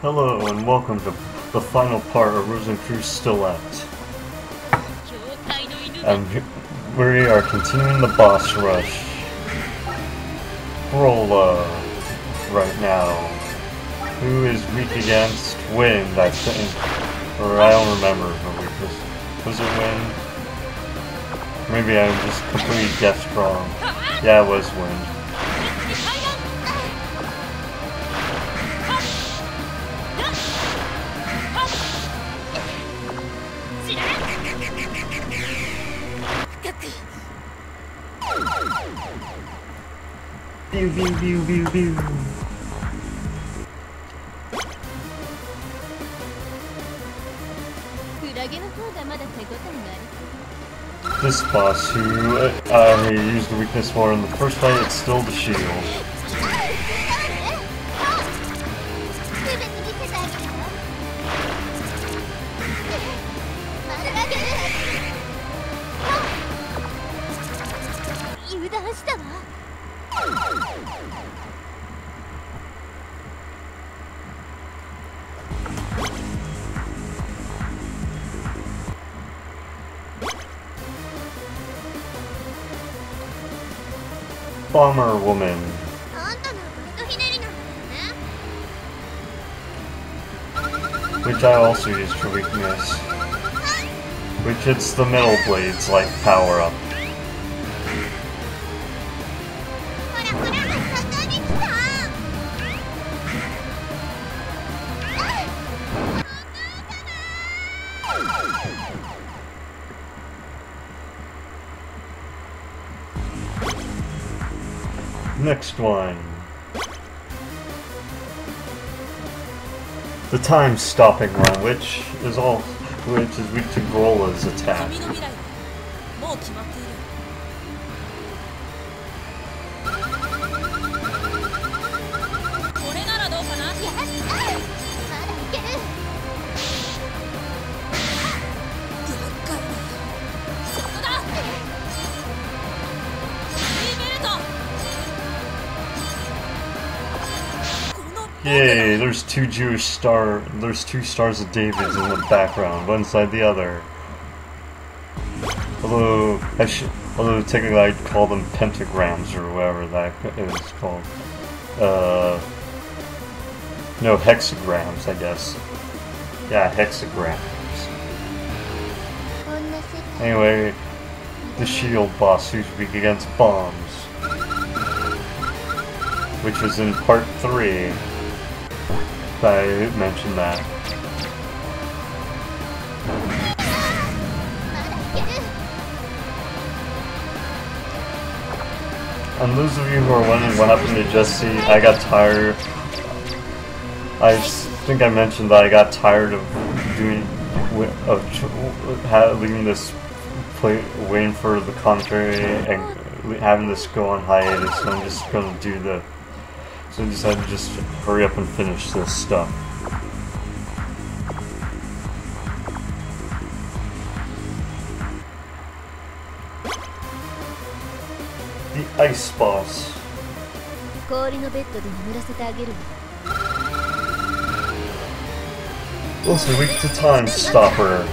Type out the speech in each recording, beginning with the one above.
Hello and welcome to the final part of Rosencruz Stiletto. And we are continuing the boss rush. Grolla right now. Who is weak against wind, I think. Or I don't remember her weakness. Was it wind? Maybe I just completely guessed wrong. Yeah, it was wind. Pew pew pew pew pew. This boss, who I used the weakness for in the first fight, it's still the shield. Bomber woman. Which I also used for weakness. Which hits the middle blades like power up. Next one. The time stopping one, which is weak to Grolla's attack. Yay, there's two stars of David in the background, one side the other. Although technically I'd call them pentagrams or whatever that is called. No, hexagrams, I guess. Yeah, hexagrams. Anyway, the shield boss who's weak against bombs. Which was in part 3. I mentioned that. And those of you who are wondering what happened to Jesse, I got tired. I think I mentioned that I got tired of leaving this play, waiting for the commentary and having this go on hiatus. So I'm just gonna do the. So I decided to just hurry up and finish this stuff. The ice boss. Also weak to time stopper.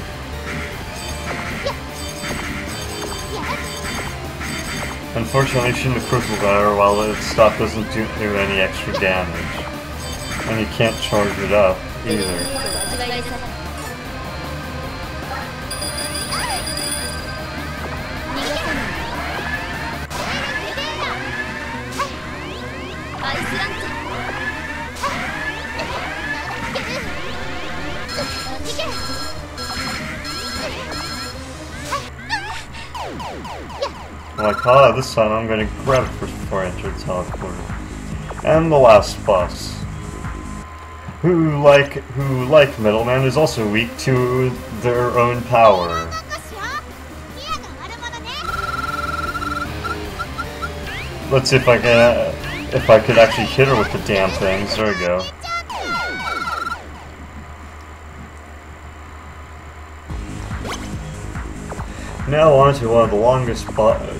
Unfortunately, I shouldn't have crippled her while its stop doesn't do any extra damage. And you can't charge it up, either. I'm like, ah, this time I'm gonna grab it first before I enter the teleporter. And the last boss, who like Middleman, is also weak to their own power. Let's see if I could actually hit her with the damn things. There we go. Now onto one of the longest.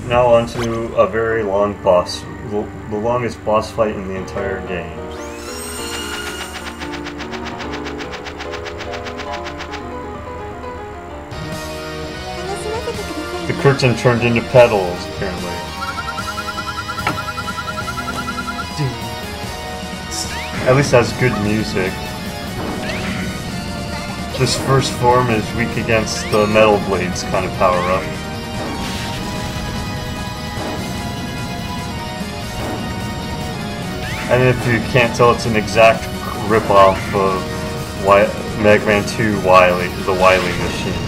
Now onto a very long boss, the longest boss fight in the entire game. curtain turned into petals, apparently. At least has good music. This first form is weak against the metal blades kind of power up. And if you can't tell, it's an exact rip-off of Mega Man 2 Wily, the Wily machine.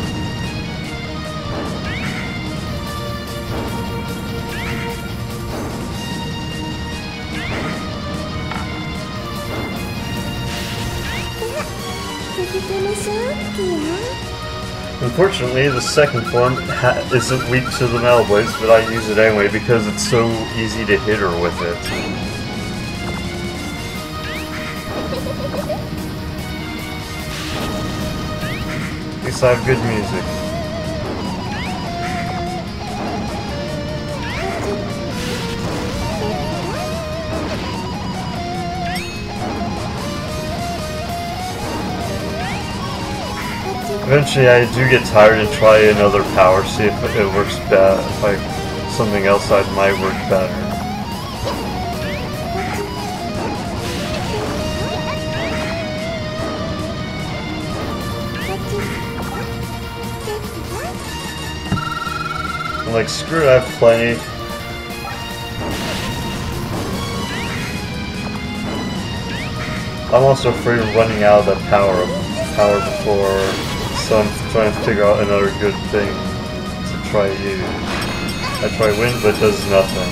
Unfortunately, the second form isn't weak to the metal blades, but I use it anyway because it's so easy to hit her with it. At least I have good music. Eventually I do get tired and try another power, see if it works better, like something else that might work better. I'm like, screw it, I have plenty. I'm also afraid of running out of the power before, so I'm trying to figure out another good thing to try use. I try wind, but it does nothing.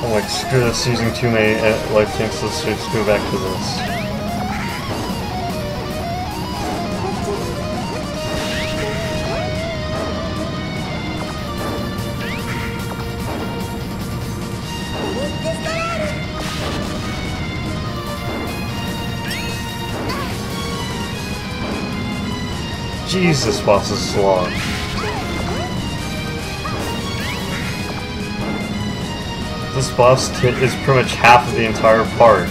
I'm like, screw this, using too many life tanks, let's just go back to this. Jesus, boss is slow. This boss is pretty much half of the entire part.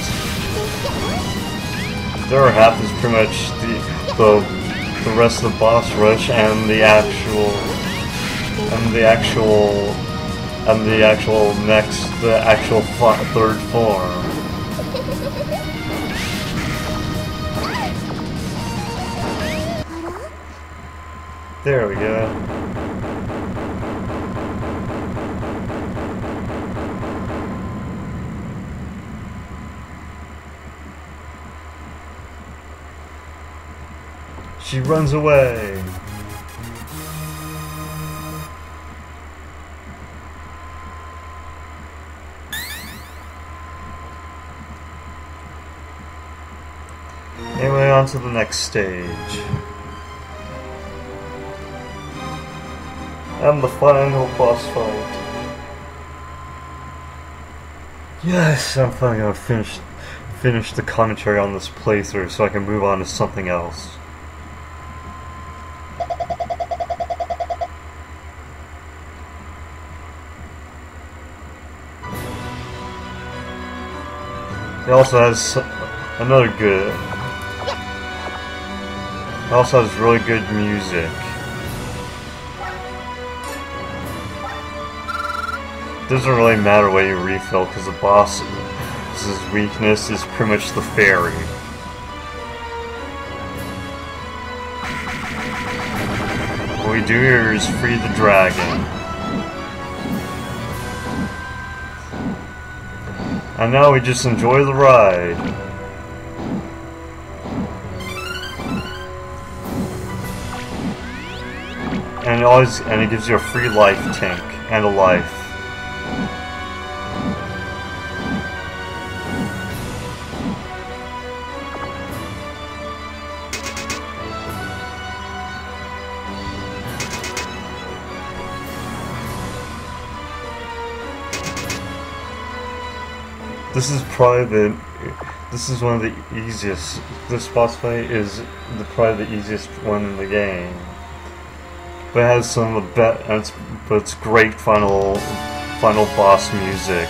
The other half is pretty much the rest of the boss rush and the actual third form. There we go. She runs away. Anyway, on to the next stage. And the final boss fight. Yes, I'm finally gonna finish the commentary on this playthrough so I can move on to something else. It also has another good. It also has really good music. It doesn't really matter what you refill because the boss's weakness is pretty much the fairy. What we do here is free the dragon. And now we just enjoy the ride. And it gives you a free life tank and a life. This is probably the. This is one of the easiest. This boss fight is probably the easiest one in the game. But it has some of the best. But it's great final boss music.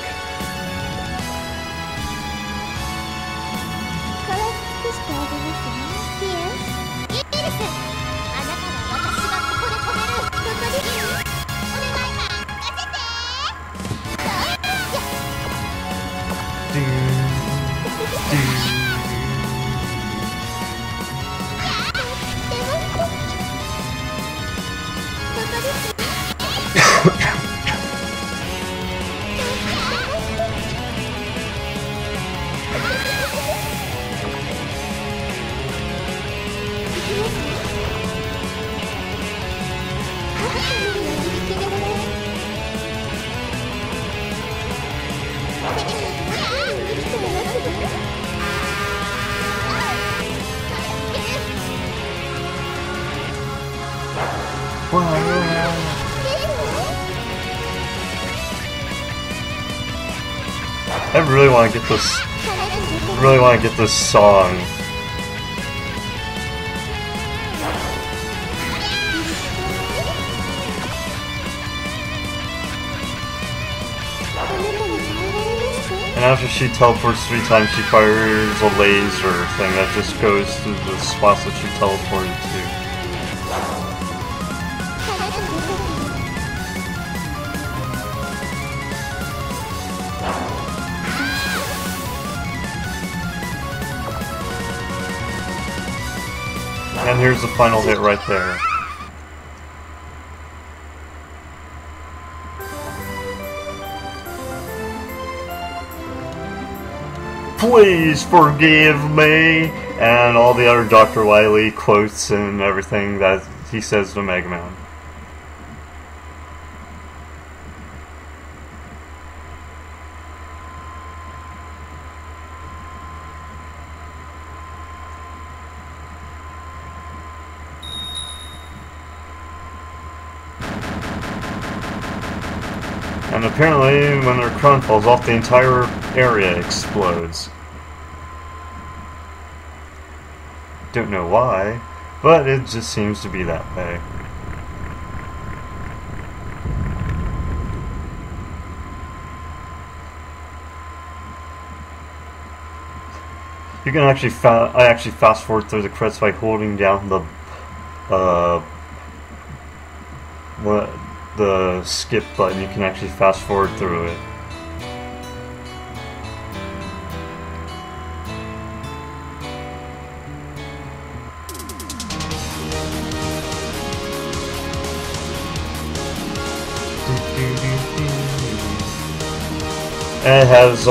I really want to get this. Really want to get this song. And after she teleports 3 times, she fires a laser thing that just goes to the spots that she teleported to. And here's the final hit right there. Please forgive me! And all the other Dr. Wily quotes and everything that he says to Megaman. And apparently, when their crown falls off, the entire area explodes. Don't know why, but it just seems to be that way. You can actually I actually fast forward through the credits by holding down the skip button. You can actually fast forward through it. And it has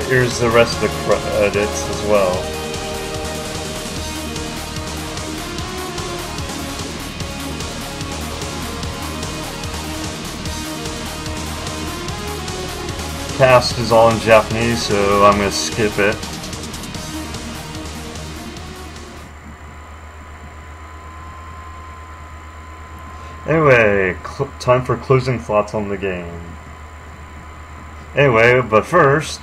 here's the rest of the credits as well. Cast is all in Japanese, so I'm going to skip it. Anyway, time for closing thoughts on the game. Anyway, but first,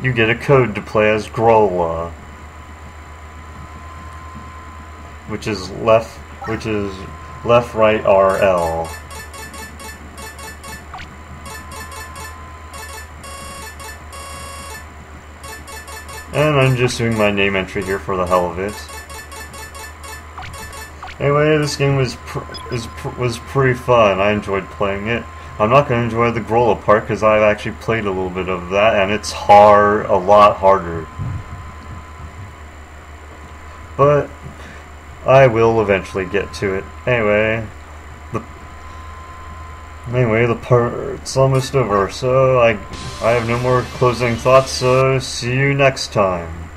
you get a code to play as Grolla, which is left, right, RL. And I'm just doing my name entry here for the hell of it. Anyway, this game was pretty fun. I enjoyed playing it. I'm not going to enjoy the Grolla part because I've actually played a little bit of that, and it's hard, a lot harder. But I will eventually get to it. Anyway, the part's almost over, so I have no more closing thoughts, so see you next time.